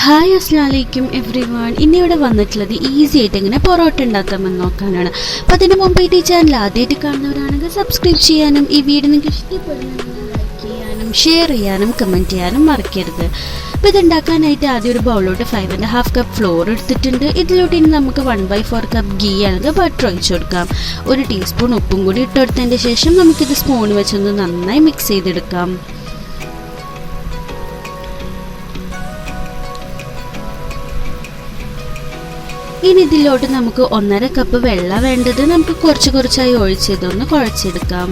Hi അസ്സലാമലൈക്കും everyone. ഇന്നിവിടെ വന്നിട്ടുള്ളത് ഈസി ആയിട്ട് എങ്ങനെ പൊറോട്ട ഉണ്ടാക്കാമെന്ന് നോക്കാനാണ്. അപ്പോൾ അതിന് മുമ്പായിട്ട് ഈ ചാനൽ ആദ്യമായിട്ട് കാണുന്നവരാണെങ്കിൽ സബ്സ്ക്രൈബ് ചെയ്യാനും ഈ വീഡിയോ നിങ്ങൾക്ക് ഇഷ്ടപ്പെടുന്നുണ്ടെങ്കിൽ ലൈക്ക് ചെയ്യാനും ഷെയർ ചെയ്യാനും കമൻറ്റ് ചെയ്യാനും മറക്കരുത്. അപ്പോൾ ഇതുണ്ടാക്കാനായിട്ട് ആദ്യം ഒരു ബൗളിലോട്ട് 5½ കപ്പ് ഫ്ലോർ എടുത്തിട്ടുണ്ട്. ഇതിലോട്ട് ഇനി നമുക്ക് 1/4 കപ്പ് ഗീ അല്ലെങ്കിൽ ബട്ടർ ഒഴിച്ചു കൊടുക്കാം. 1 ടീസ്പൂൺ ഉപ്പും കൂടി ഇട്ടെടുത്തതിൻ്റെ ശേഷം നമുക്കിത് സ്പൂൺ വെച്ചൊന്ന് നന്നായി മിക്സ് ചെയ്തെടുക്കാം. ഇനി ഇതിലോട്ട് നമുക്ക് 1½ കപ്പ് വെള്ളം വേണ്ടത്. നമുക്ക് കുറച്ചായി ഒഴിച്ചതൊന്ന് കുഴച്ചെടുക്കാം.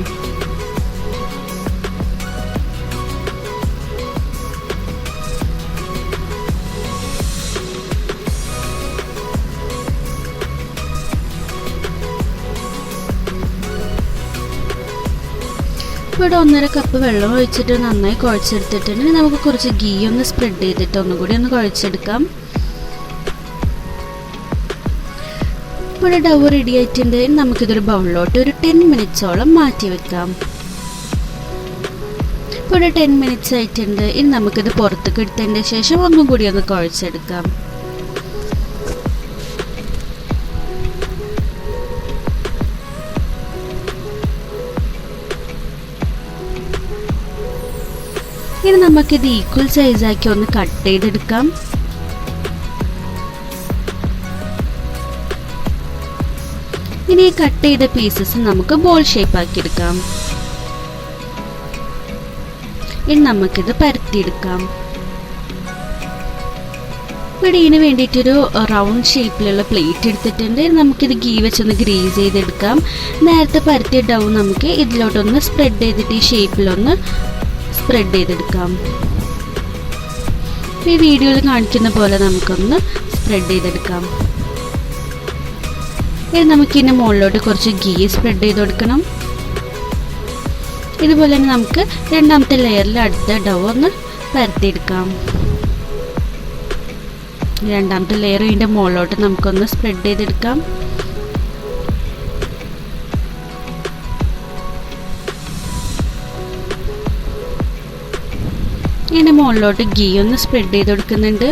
ഇവിടെ 1½ കപ്പ് വെള്ളം ഒഴിച്ചിട്ട് നന്നായി കുഴച്ചെടുത്തിട്ടുണ്ടെങ്കിൽ നമുക്ക് കുറച്ച് ഗീ ഒന്ന് സ്പ്രെഡ് ചെയ്തിട്ട് ഒന്നുകൂടി ഒന്ന് കുഴച്ചെടുക്കാം. ഇവിടെ ഡവ് റെഡി ആയിട്ടുണ്ട്. നമുക്കിതൊരു ബൗളിലോട്ട് ഒരു 10 മിനിറ്റ്സോളം മാറ്റി വെക്കാം. ഇവിടെ 10 മിനിറ്റ്സ് ആയിട്ടുണ്ട്. ഇനി നമുക്കിത് പുറത്തേക്ക് എടുത്തതിൻ്റെ ശേഷം ഒന്നും കൂടി ഒന്ന് കുഴച്ചെടുക്കാം. ഇനി നമുക്കിത് ഈക്വൽ സൈസാക്കി ഒന്ന് കട്ട് ചെയ്തെടുക്കാം. ഇനി കട്ട് ചെയ്ത പീസസ് നമുക്ക് ബോൾ ഷേപ്പ് ആക്കി എടുക്കാം. ഇനി നമുക്കിത് പരത്തിയെടുക്കാം. ഇവിടെ ഇതിന് വേണ്ടിയിട്ടൊരു റൗണ്ട് ഷേപ്പിലുള്ള പ്ലേറ്റ് എടുത്തിട്ടുണ്ട്. നമുക്കിത് ഗീ വെച്ചൊന്ന് ഗ്രീസ് ചെയ്തെടുക്കാം. നേരത്തെ പരത്തിയ ഡൗ നമുക്ക് ഇതിലോട്ടൊന്ന് സ്പ്രെഡ് ചെയ്തിട്ട് ഈ ഷേപ്പിലൊന്ന് സ്പ്രെഡ് ചെയ്തെടുക്കാം. ഈ വീഡിയോയിൽ കാണിക്കുന്ന പോലെ നമുക്കൊന്ന് സ്പ്രെഡ് ചെയ്തെടുക്കാം. ഇനി നമുക്കിതിൻ്റെ മുകളിലോട്ട് കുറച്ച് ഗീ സ്പ്രെഡ് ചെയ്ത് കൊടുക്കണം. ഇതുപോലെ തന്നെ നമുക്ക് രണ്ടാമത്തെ ലെയറിൽ അടുത്ത ഡൗ ഒന്ന് പരത്തിയെടുക്കാം. രണ്ടാമത്തെ ലെയർ ഇതിൻ്റെ മുകളിലോട്ട് നമുക്കൊന്ന് സ്പ്രെഡ് ചെയ്തെടുക്കാം. ഇതിൻ്റെ മുകളിലോട്ട് ഗീ ഒന്ന് സ്പ്രെഡ് ചെയ്ത് കൊടുക്കുന്നുണ്ട്.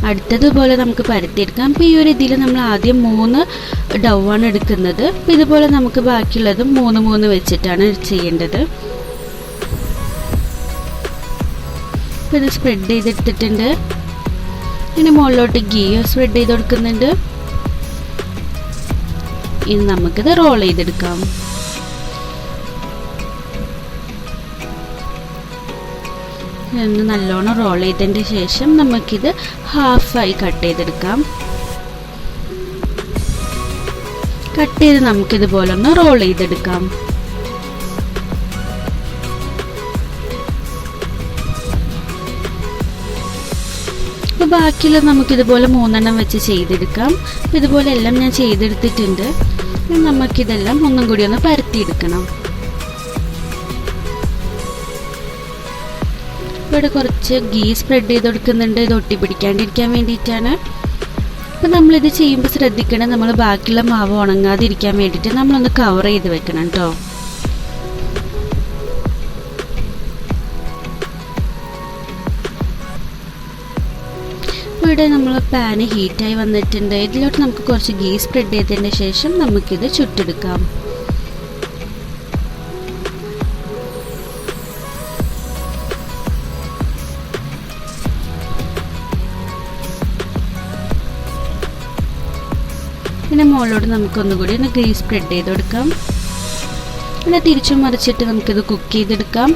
അടുത്തതുപോലെ നമുക്ക് പരത്തിയെടുക്കാം. അപ്പോൾ ഈ ഒരു ഇതിൽ നമ്മൾ ആദ്യം 3 ഡൗ ആണ് എടുക്കുന്നത്. അപ്പോൾ ഇതുപോലെ നമുക്ക് ബാക്കിയുള്ളത് 3 വെച്ചിട്ടാണ് ചെയ്യേണ്ടത്. അപ്പോൾ ഇത് സ്പ്രെഡ് ചെയ്തെടുത്തിട്ടുണ്ട്. ഇനി മുകളിലോട്ട് ഗീ സ്പ്രെഡ് ചെയ്ത് കൊടുക്കുന്നുണ്ട്. ഇനി നമുക്കിത് റോൾ ചെയ്തെടുക്കാം. ഒന്ന് നല്ലോണം റോൾ ചെയ്തതിൻ്റെ ശേഷം നമുക്കിത് ഹാഫായി കട്ട് ചെയ്തെടുക്കാം. കട്ട് ചെയ്ത് നമുക്കിതുപോലെ ഒന്ന് റോൾ ചെയ്തെടുക്കാം. അപ്പോൾ ബാക്കിയുള്ള നമുക്കിതുപോലെ 3 വെച്ച് ചെയ്തെടുക്കാം. അപ്പോൾ ഇതുപോലെ എല്ലാം ഞാൻ ചെയ്തെടുത്തിട്ടുണ്ട്. നമുക്കിതെല്ലാം ഒന്നും കൂടി ഒന്ന് പരത്തിയെടുക്കണം. ഇവിടെ കുറച്ച് ഗീ സ്പ്രെഡ് ചെയ്ത് കൊടുക്കുന്നുണ്ട്. ഇത് ഒട്ടി പിടിക്കാണ്ടിരിക്കാൻ വേണ്ടിയിട്ടാണ്. അപ്പം നമ്മളിത് ചെയ്യുമ്പോൾ ശ്രദ്ധിക്കണം, നമ്മൾ ബാക്കിയുള്ള മാവ് ഉണങ്ങാതിരിക്കാൻ വേണ്ടിയിട്ട് നമ്മളൊന്ന് കവർ ചെയ്ത് വെക്കണം കേട്ടോ. ഇവിടെ നമ്മൾ പാന് ഹീറ്റായി വന്നിട്ടുണ്ട്. ഇതിലോട്ട് നമുക്ക് കുറച്ച് ഗീ സ്പ്രെഡ് ചെയ്തതിന് ശേഷം നമുക്കിത് ചുട്ടെടുക്കാം. പിന്നെ മുകളിലോട്ട് നമുക്കൊന്നുകൂടി ഒന്ന് ഗീ സ്പ്രെഡ് ചെയ്ത് കൊടുക്കാം. പിന്നെ തിരിച്ചും മറിച്ചിട്ട് നമുക്കിത് കുക്ക് ചെയ്തെടുക്കാം.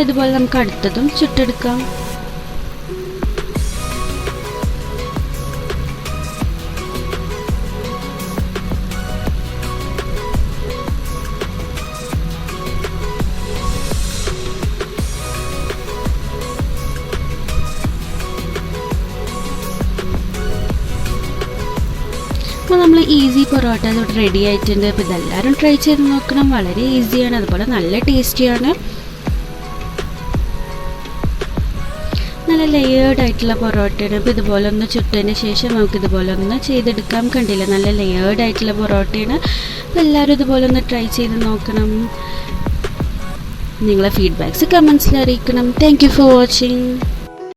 ഇതുപോലെ നമുക്ക് അടുത്തതും ചുട്ടെടുക്കാം. അപ്പോൾ നമ്മൾ ഈസി പൊറോട്ട ഇവിടെ റെഡി ആയിട്ടുണ്ട്. അപ്പോൾ ഇതെല്ലാവരും ട്രൈ ചെയ്ത് നോക്കണം. വളരെ ഈസിയാണ്, അതുപോലെ നല്ല ടേസ്റ്റിയാണ്. നല്ല ലെയേർഡ് ആയിട്ടുള്ള പൊറോട്ടയാണ്. അപ്പോൾ ഇതുപോലെ ഒന്ന് ചുട്ടതിന് ശേഷം നമുക്കിതുപോലെ ഒന്ന് ചെയ്തെടുക്കാം. കണ്ടില്ല, നല്ല ലെയേർഡ് ആയിട്ടുള്ള പൊറോട്ടയാണ്. അപ്പോൾ എല്ലാവരും ഇതുപോലെ ഒന്ന് ട്രൈ ചെയ്ത് നോക്കണം. നിങ്ങളെ ഫീഡ്ബാക്ക്സ് കമൻസിൽ അറിയിക്കണം. Thank you for watching.